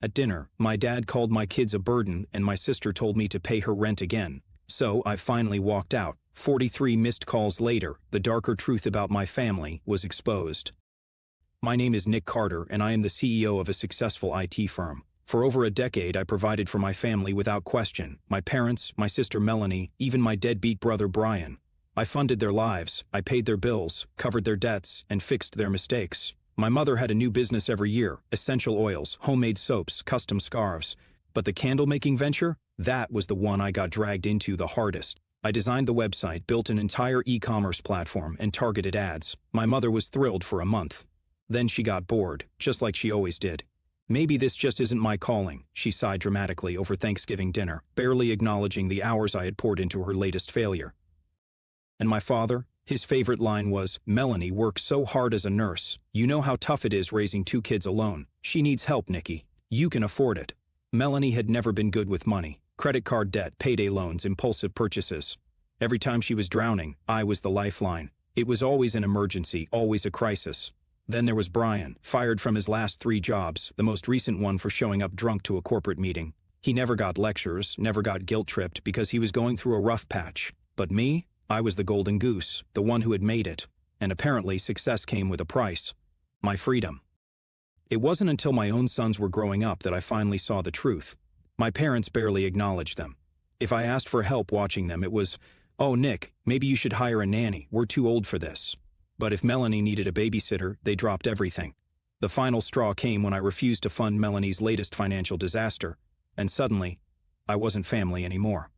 At dinner, my dad called my kids a burden and my sister told me to pay her rent again. So I finally walked out. 43 missed calls later, the darker truth about my family was exposed. My name is Nick Carter and I am the CEO of a successful IT firm. For over a decade, I provided for my family without question. My parents, my sister Melanie, even my deadbeat brother Brian. I funded their lives, I paid their bills, covered their debts, and fixed their mistakes. My mother had a new business every year, essential oils, homemade soaps, custom scarves. But the candle-making venture? That was the one I got dragged into the hardest. I designed the website, built an entire e-commerce platform, and targeted ads. My mother was thrilled for a month. Then she got bored, just like she always did. Maybe this just isn't my calling, she sighed dramatically over Thanksgiving dinner, barely acknowledging the hours I had poured into her latest failure. And my father? His favorite line was, "Melanie works so hard as a nurse. You know how tough it is raising 2 kids alone. She needs help, Nikki. You can afford it." Melanie had never been good with money. Credit card debt, payday loans, impulsive purchases. Every time she was drowning, I was the lifeline. It was always an emergency, always a crisis. Then there was Brian, fired from his last 3 jobs, the most recent one for showing up drunk to a corporate meeting. He never got lectures, never got guilt-tripped because he was going through a rough patch. But me? I was the golden goose, the one who had made it. And apparently success came with a price. My freedom. It wasn't until my own sons were growing up that I finally saw the truth. My parents barely acknowledged them. If I asked for help watching them, it was, "Oh, Nick, maybe you should hire a nanny. We're too old for this." But if Melanie needed a babysitter, they dropped everything. The final straw came when I refused to fund Melanie's latest financial disaster, and suddenly, I wasn't family anymore.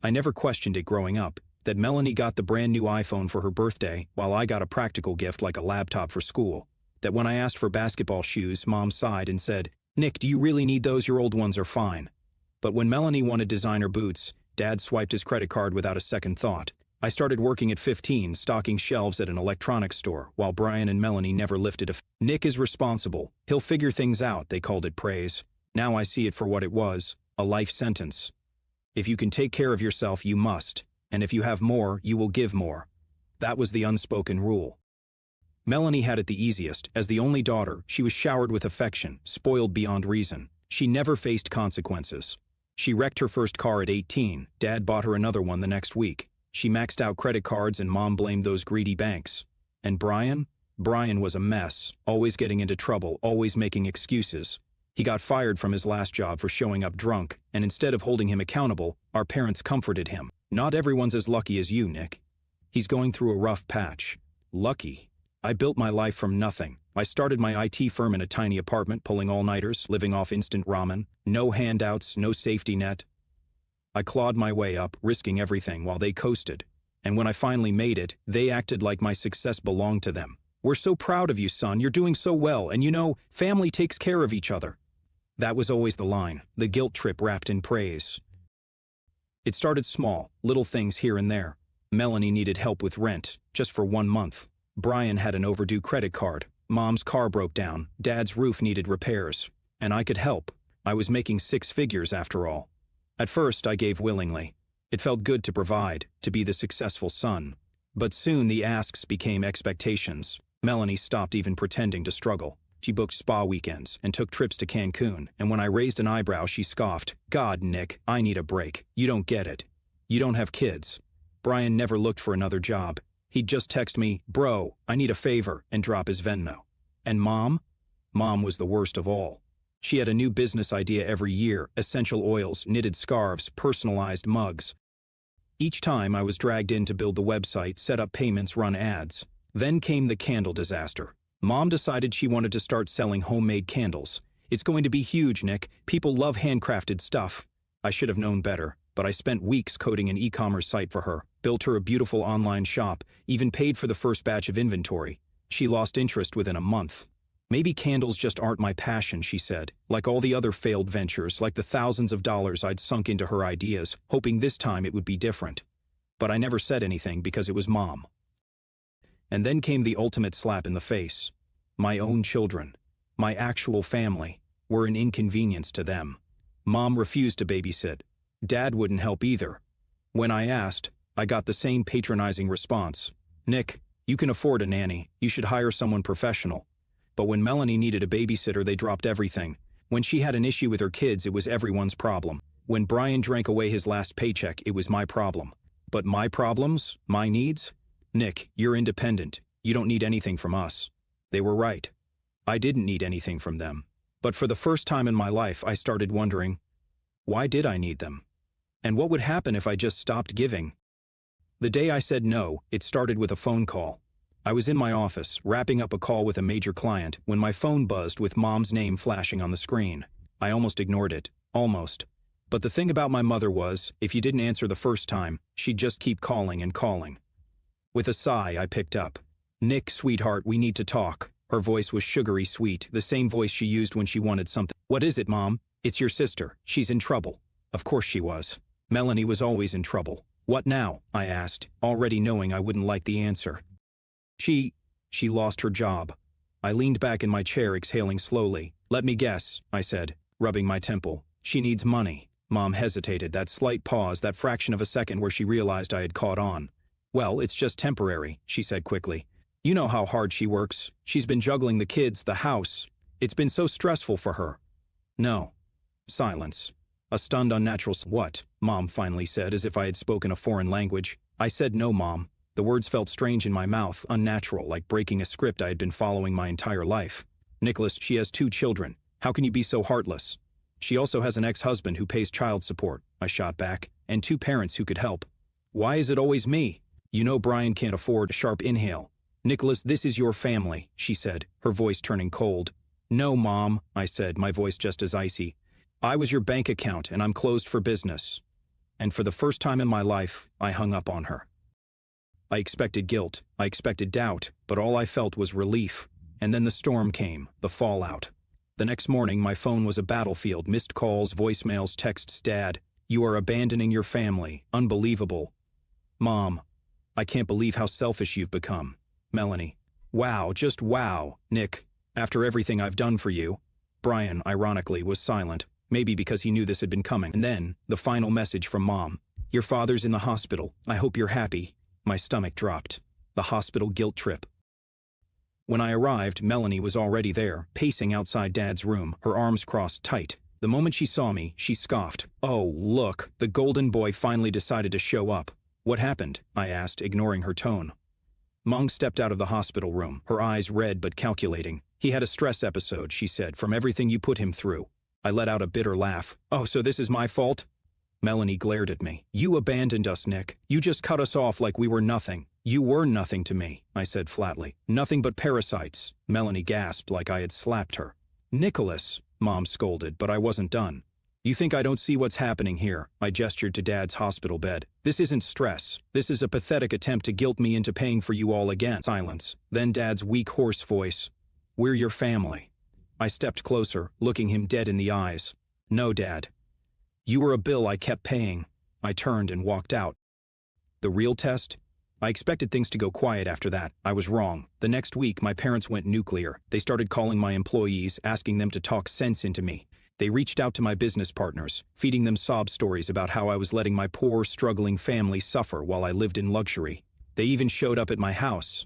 I never questioned it growing up, that Melanie got the brand new iPhone for her birthday while I got a practical gift like a laptop for school. That when I asked for basketball shoes, Mom sighed and said, "Nick, do you really need those? Your old ones are fine." But when Melanie wanted designer boots, Dad swiped his credit card without a second thought. I started working at 15, stocking shelves at an electronics store, while Brian and Melanie never lifted a Nick is responsible. He'll figure things out, they called it praise. Now I see it for what it was, a life sentence. If you can take care of yourself, you must. And if you have more, you will give more. That was the unspoken rule. Melanie had it the easiest. As the only daughter, she was showered with affection, spoiled beyond reason. She never faced consequences. She wrecked her first car at 18. Dad bought her another one the next week. She maxed out credit cards and Mom blamed those greedy banks. And Brian? Brian was a mess, always getting into trouble, always making excuses. He got fired from his last job for showing up drunk, and instead of holding him accountable, our parents comforted him. "Not everyone's as lucky as you, Nick. He's going through a rough patch." Lucky? I built my life from nothing. I started my IT firm in a tiny apartment, pulling all-nighters, living off instant ramen. No handouts, no safety net. I clawed my way up, risking everything while they coasted. And when I finally made it, they acted like my success belonged to them. "We're so proud of you, son. You're doing so well. And you know, family takes care of each other." That was always the line, the guilt trip wrapped in praise. It started small, little things here and there. Melanie needed help with rent, just for 1 month. Brian had an overdue credit card. Mom's car broke down. Dad's roof needed repairs. And I could help. I was making 6 figures after all. At first, I gave willingly. It felt good to provide, to be the successful son. But soon the asks became expectations. Melanie stopped even pretending to struggle. She booked spa weekends and took trips to Cancun, and when I raised an eyebrow, she scoffed, "God, Nick, I need a break. You don't get it. You don't have kids." Brian never looked for another job. He'd just text me, "Bro, I need a favor," and drop his Venmo. And Mom? Mom was the worst of all. She had a new business idea every year, essential oils, knitted scarves, personalized mugs. Each time I was dragged in to build the website, set up payments, run ads. Then came the candle disaster. Mom decided she wanted to start selling homemade candles. "It's going to be huge, Nick. People love handcrafted stuff." I should have known better, but I spent weeks coding an e-commerce site for her, built her a beautiful online shop, even paid for the first batch of inventory. She lost interest within a month. "Maybe candles just aren't my passion," she said. Like all the other failed ventures, like the thousands of dollars I'd sunk into her ideas, hoping this time it would be different. But I never said anything because it was Mom. And then came the ultimate slap in the face. My own children, my actual family, were an inconvenience to them. Mom refused to babysit. Dad wouldn't help either. When I asked, I got the same patronizing response. "Nick, you can afford a nanny. You should hire someone professional." But when Melanie needed a babysitter, they dropped everything. When she had an issue with her kids, it was everyone's problem. When Brian drank away his last paycheck, it was my problem. But my problems? My needs? Nick, you're independent. You don't need anything from us. They were right. I didn't need anything from them. But for the first time in my life, I started wondering, why did I need them? And what would happen if I just stopped giving? The day I said no, it started with a phone call. I was in my office, wrapping up a call with a major client, when my phone buzzed with Mom's name flashing on the screen. I almost ignored it. Almost. But the thing about my mother was, if you didn't answer the first time, she'd just keep calling and calling. With a sigh, I picked up. "Nick, sweetheart, we need to talk." Her voice was sugary sweet, the same voice she used when she wanted something. "What is it, Mom?" "It's your sister. She's in trouble." Of course she was. Melanie was always in trouble. "What now?" I asked, already knowing I wouldn't like the answer. She lost her job." I leaned back in my chair, exhaling slowly. "Let me guess," I said, rubbing my temple. "She needs money." Mom hesitated, that slight pause, that fraction of a second where she realized I had caught on. "Well, it's just temporary," she said quickly. "You know how hard she works. She's been juggling the kids, the house. It's been so stressful for her." "No." Silence. A stunned, unnatural "What?" Mom finally said, as if I had spoken a foreign language. I said no, Mom. The words felt strange in my mouth, unnatural, like breaking a script I had been following my entire life. "Nicholas, she has 2 children. How can you be so heartless?" "She also has an ex-husband who pays child support," I shot back, "and 2 parents who could help." "Why is it always me?" "You know Brian can't afford a sharp inhale." "Nicholas, this is your family," she said, her voice turning cold. "No, Mom," I said, my voice just as icy. "I was your bank account, and I'm closed for business." And for the first time in my life, I hung up on her. I expected guilt, I expected doubt, but all I felt was relief. And then the storm came, the fallout. The next morning, my phone was a battlefield, missed calls, voicemails, texts. "Dad, you are abandoning your family. Unbelievable." "Mom, I can't believe how selfish you've become." Melanie, "Wow, just wow. Nick, after everything I've done for you." Brian, ironically, was silent, maybe because he knew this had been coming. And then, the final message from Mom. "Your father's in the hospital. I hope you're happy." My stomach dropped. The hospital guilt trip. When I arrived, Melanie was already there, pacing outside Dad's room, her arms crossed tight. The moment she saw me, she scoffed. "Oh, look, the golden boy finally decided to show up." "What happened?" I asked, ignoring her tone. Mom stepped out of the hospital room, her eyes red but calculating. "He had a stress episode," she said, "from everything you put him through." I let out a bitter laugh. "Oh, so this is my fault?" Melanie glared at me. "You abandoned us, Nick. You just cut us off like we were nothing." "You were nothing to me," I said flatly. "Nothing but parasites." Melanie gasped like I had slapped her. "Nicholas," Mom scolded, but I wasn't done. "You think I don't see what's happening here?" I gestured to Dad's hospital bed. "This isn't stress. This is a pathetic attempt to guilt me into paying for you all again." Silence. Then Dad's weak, hoarse voice. "We're your family." I stepped closer, looking him dead in the eyes. "No, Dad. You were a bill I kept paying." I turned and walked out. The real test? I expected things to go quiet after that. I was wrong. The next week, my parents went nuclear. They started calling my employees, asking them to talk sense into me. They reached out to my business partners, feeding them sob stories about how I was letting my poor, struggling family suffer while I lived in luxury. They even showed up at my house.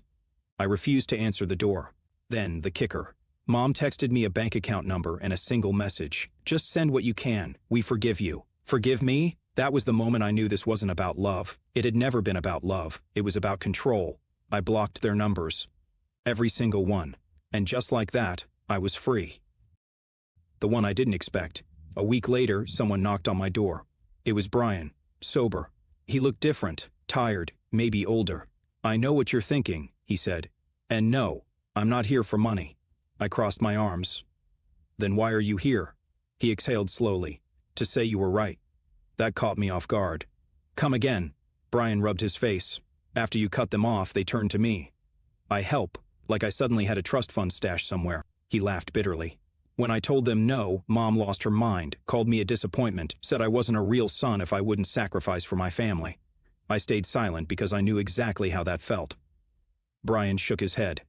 I refused to answer the door. Then, the kicker. Mom texted me a bank account number and a single message. "Just send what you can. We forgive you." Forgive me? That was the moment I knew this wasn't about love. It had never been about love. It was about control. I blocked their numbers. Every single one. And just like that, I was free. The one I didn't expect. A week later, someone knocked on my door. It was Brian. Sober. He looked different, tired, maybe older. "I know what you're thinking," he said. "And no, I'm not here for money." I crossed my arms. "Then why are you here?" He exhaled slowly. "To say you were right." That caught me off guard. "Come again." Brian rubbed his face. "After you cut them off, they turned to me. I help, like I suddenly had a trust fund stashed somewhere." He laughed bitterly. "When I told them no, Mom lost her mind, called me a disappointment, said I wasn't a real son if I wouldn't sacrifice for my family." I stayed silent because I knew exactly how that felt. Brian shook his head.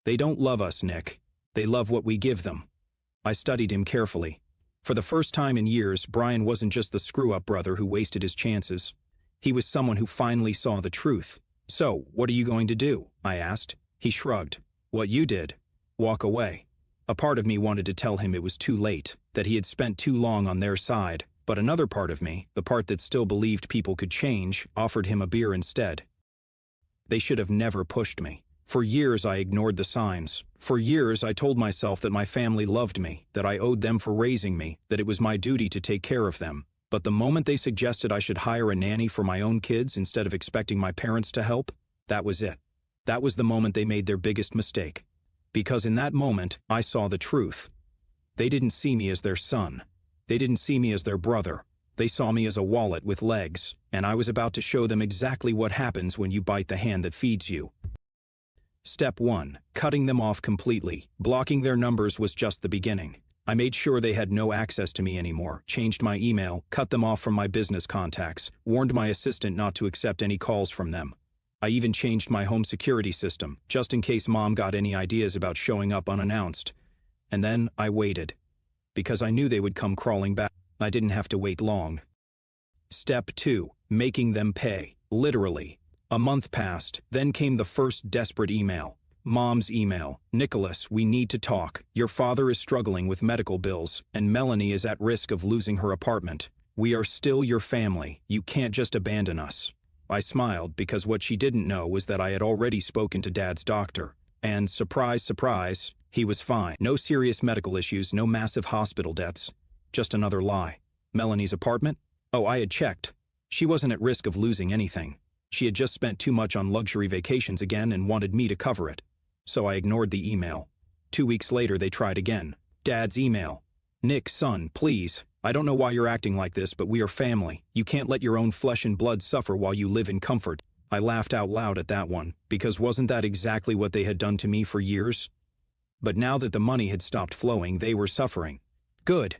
"They don't love us, Nick. They love what we give them." I studied him carefully. For the first time in years, Brian wasn't just the screw-up brother who wasted his chances. He was someone who finally saw the truth. "So, what are you going to do?" I asked. He shrugged. "What you did. Walk away." A part of me wanted to tell him it was too late. that he had spent too long on their side, but another part of me, the part that still believed people could change, offered him a beer instead. They should have never pushed me. For years I ignored the signs. For years I told myself that my family loved me, that I owed them for raising me, that it was my duty to take care of them. But the moment they suggested I should hire a nanny for my own kids instead of expecting my parents to help, that was it. That was the moment they made their biggest mistake. Because in that moment, I saw the truth. They didn't see me as their son. They didn't see me as their brother. They saw me as a wallet with legs, and I was about to show them exactly what happens when you bite the hand that feeds you. Step 1. Cutting them off completely. Blocking their numbers was just the beginning. I made sure they had no access to me anymore, changed my email, cut them off from my business contacts, warned my assistant not to accept any calls from them. I even changed my home security system, just in case Mom got any ideas about showing up unannounced. And then I waited. Because I knew they would come crawling back. I didn't have to wait long. Step 2. Making them pay. Literally. A month passed, then came the first desperate email. Mom's email. Nicholas, we need to talk. Your father is struggling with medical bills, and Melanie is at risk of losing her apartment. We are still your family. You can't just abandon us. I smiled because what she didn't know was that I had already spoken to Dad's doctor. And surprise, surprise, he was fine. No serious medical issues, no massive hospital debts. Just another lie. Melanie's apartment? Oh, I had checked. She wasn't at risk of losing anything. She had just spent too much on luxury vacations again and wanted me to cover it. So I ignored the email. 2 weeks later, they tried again. Dad's email. Nick, son, please. I don't know why you're acting like this, but we are family. You can't let your own flesh and blood suffer while you live in comfort. I laughed out loud at that one, because wasn't that exactly what they had done to me for years? But now that the money had stopped flowing, they were suffering. Good.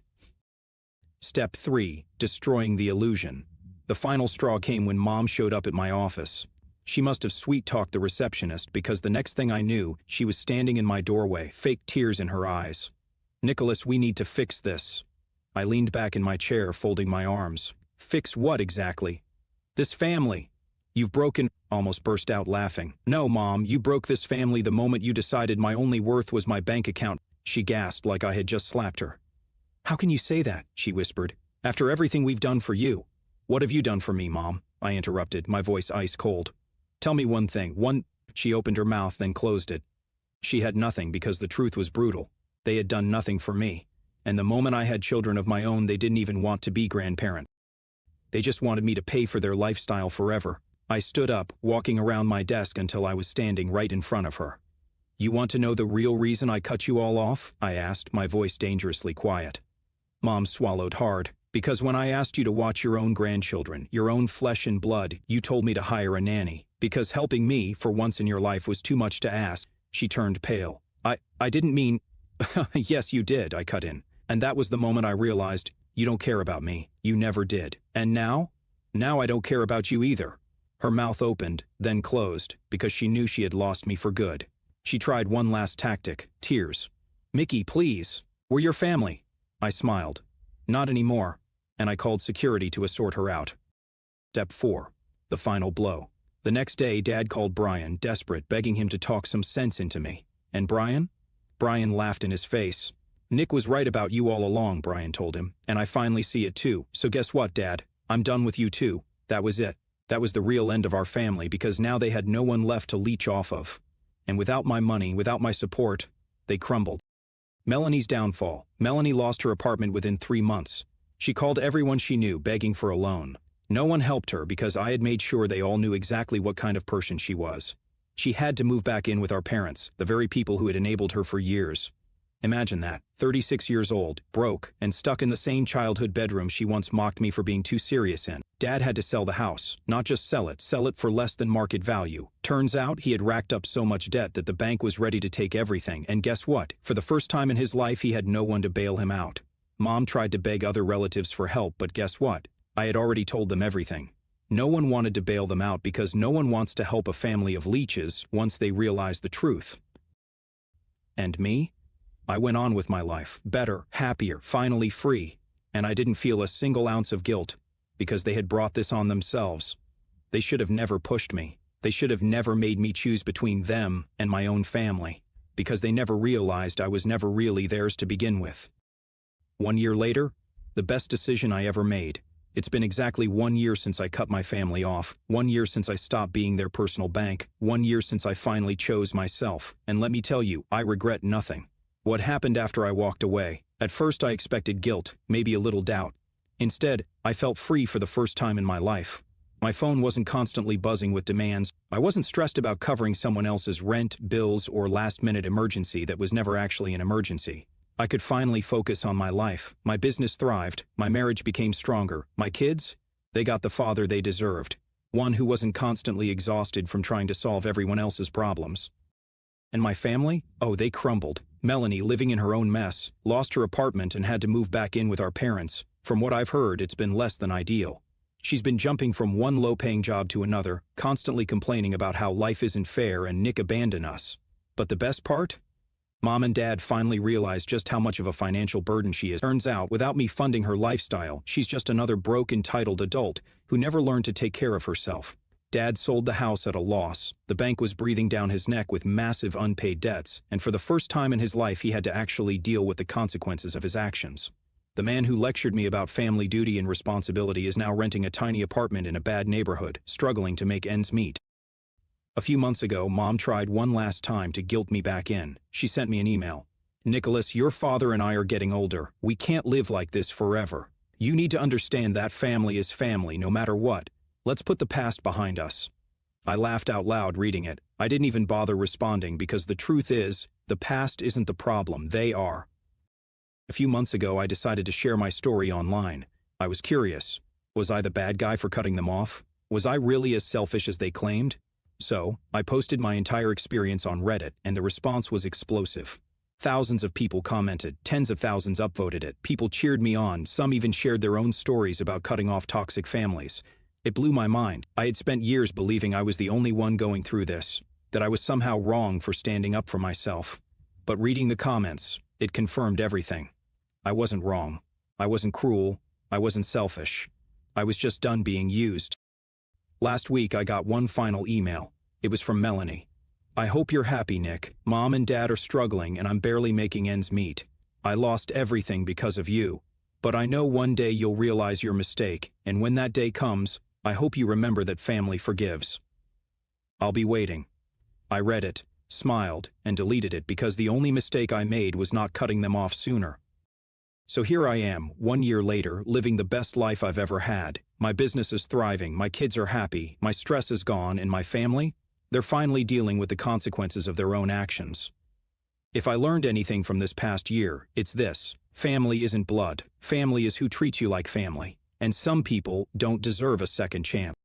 Step 3. Destroying the illusion. The final straw came when Mom showed up at my office. She must have sweet-talked the receptionist because the next thing I knew, she was standing in my doorway, fake tears in her eyes. Nicholas, we need to fix this. I leaned back in my chair, folding my arms. Fix what exactly? This family. You've broken, almost burst out laughing. No, Mom, you broke this family the moment you decided my only worth was my bank account. She gasped like I had just slapped her. How can you say that? She whispered. After everything we've done for you. What have you done for me, Mom? I interrupted, my voice ice cold. Tell me one thing. She opened her mouth, then closed it. She had nothing because the truth was brutal. They had done nothing for me. And the moment I had children of my own, they didn't even want to be grandparent. They just wanted me to pay for their lifestyle forever. I stood up, walking around my desk until I was standing right in front of her. You want to know the real reason I cut you all off? I asked, my voice dangerously quiet. Mom swallowed hard. Because when I asked you to watch your own grandchildren, your own flesh and blood, you told me to hire a nanny. Because helping me, for once in your life, was too much to ask. She turned pale. I didn't mean... Yes, you did, I cut in. And that was the moment I realized, you don't care about me. You never did. And now? Now I don't care about you either. Her mouth opened, then closed, because she knew she had lost me for good. She tried one last tactic, tears. Mickey, please. We're your family. I smiled. Not anymore, and I called security to escort her out. Step 4. The final blow. The next day, Dad called Brian, desperate, begging him to talk some sense into me. And Brian? Brian laughed in his face. Nick was right about you all along, Brian told him, and I finally see it too. So guess what, Dad? I'm done with you too. That was it. That was the real end of our family because now they had no one left to leech off of. And without my money, without my support, they crumbled. Melanie's downfall. Melanie lost her apartment within 3 months. She called everyone she knew, begging for a loan. No one helped her because I had made sure they all knew exactly what kind of person she was. She had to move back in with our parents, the very people who had enabled her for years. Imagine that, 36 years old, broke, and stuck in the same childhood bedroom she once mocked me for being too serious in. Dad had to sell the house, not just sell it for less than market value. Turns out he had racked up so much debt that the bank was ready to take everything, and guess what? For the first time in his life, he had no one to bail him out. Mom tried to beg other relatives for help, but guess what? I had already told them everything. No one wanted to bail them out because no one wants to help a family of leeches once they realize the truth. And me? I went on with my life, better, happier, finally free, and I didn't feel a single ounce of guilt, because they had brought this on themselves. They should have never pushed me. They should have never made me choose between them and my own family, because they never realized I was never really theirs to begin with. 1 year later, the best decision I ever made. It's been exactly 1 year since I cut my family off, 1 year since I stopped being their personal bank, 1 year since I finally chose myself, and let me tell you, I regret nothing. What happened after I walked away? At first I expected guilt, maybe a little doubt. Instead, I felt free for the first time in my life. My phone wasn't constantly buzzing with demands. I wasn't stressed about covering someone else's rent, bills, or last-minute emergency that was never actually an emergency. I could finally focus on my life. My business thrived. My marriage became stronger. My kids? They got the father they deserved. One who wasn't constantly exhausted from trying to solve everyone else's problems. And my family? Oh, they crumbled. Melanie, living in her own mess, lost her apartment and had to move back in with our parents. From what I've heard, it's been less than ideal. She's been jumping from one low-paying job to another, constantly complaining about how life isn't fair and Nick abandoned us. But the best part? Mom and Dad finally realized just how much of a financial burden she is. Turns out, without me funding her lifestyle, she's just another broke, entitled adult who never learned to take care of herself. Dad sold the house at a loss. The bank was breathing down his neck with massive unpaid debts, and for the first time in his life he had to actually deal with the consequences of his actions. The man who lectured me about family duty and responsibility is now renting a tiny apartment in a bad neighborhood, struggling to make ends meet. A few months ago, Mom tried one last time to guilt me back in. She sent me an email. "Nicholas, your father and I are getting older. We can't live like this forever. You need to understand that family is family no matter what. Let's put the past behind us." I laughed out loud reading it. I didn't even bother responding because the truth is, the past isn't the problem, they are. A few months ago, I decided to share my story online. I was curious. Was I the bad guy for cutting them off? Was I really as selfish as they claimed? So, I posted my entire experience on Reddit, and the response was explosive. Thousands of people commented, tens of thousands upvoted it, people cheered me on, some even shared their own stories about cutting off toxic families. It blew my mind. I had spent years believing I was the only one going through this, that I was somehow wrong for standing up for myself. But reading the comments, it confirmed everything. I wasn't wrong. I wasn't cruel. I wasn't selfish. I was just done being used. Last week, I got one final email. It was from Melanie. "I hope you're happy, Nick. Mom and Dad are struggling and I'm barely making ends meet. I lost everything because of you. But I know one day you'll realize your mistake, and when that day comes, I hope you remember that family forgives. I'll be waiting." I read it, smiled, and deleted it because the only mistake I made was not cutting them off sooner. So here I am, 1 year later, living the best life I've ever had. My business is thriving, my kids are happy, my stress is gone, and my family? They're finally dealing with the consequences of their own actions. If I learned anything from this past year, it's this. Family isn't blood. Family is who treats you like family. And some people don't deserve a second chance.